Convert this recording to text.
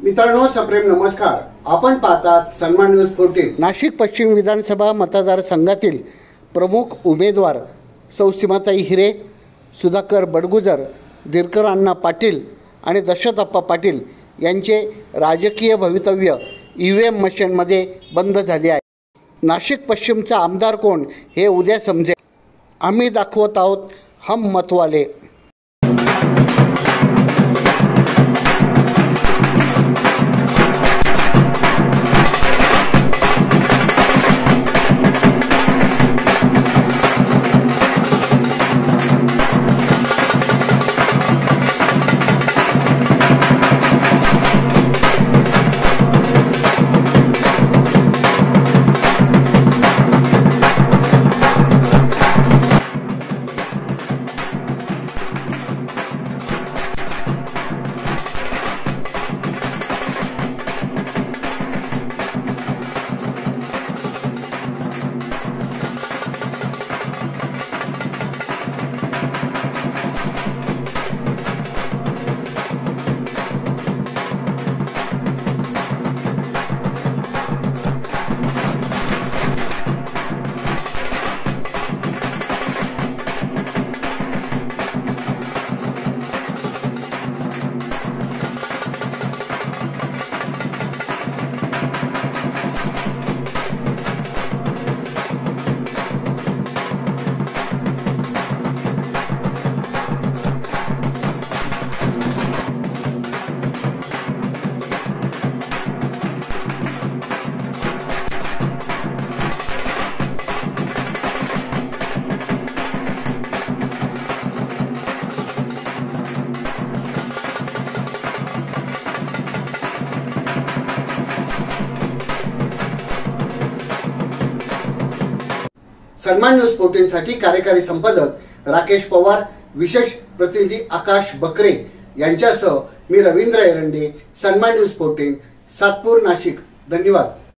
मित्रांनो, सप्रेम नमस्कार। आपण पाहतात सन्मान न्यूज 14। नाशिक पश्चिम विधानसभा मतदारसंघातील प्रमुख उमेदवार सौ सीमाताई हिरे, सुधाकर बडगुजर, दिनकर अण्णा पाटील आणि दशरथप्पा पाटील यांचे राजकीय भवितव्य ईव्हीएम मशीनमध्ये बंद झाले आहे। नाशिक पश्चिमचा आमदार कोण हे उद्या समजेल। आम्ही दाखवत आहोत हम मतवाले। सन्मान न्यूज 14 साठी कार्यकारी संपादक राकेश पवार, विशेष प्रतिनिधी आकाश बकरे यांच्यासह मी रवींद्र एरंडे, सन्मान न्यूज 14, सातपूर, नाशिक। धन्यवाद।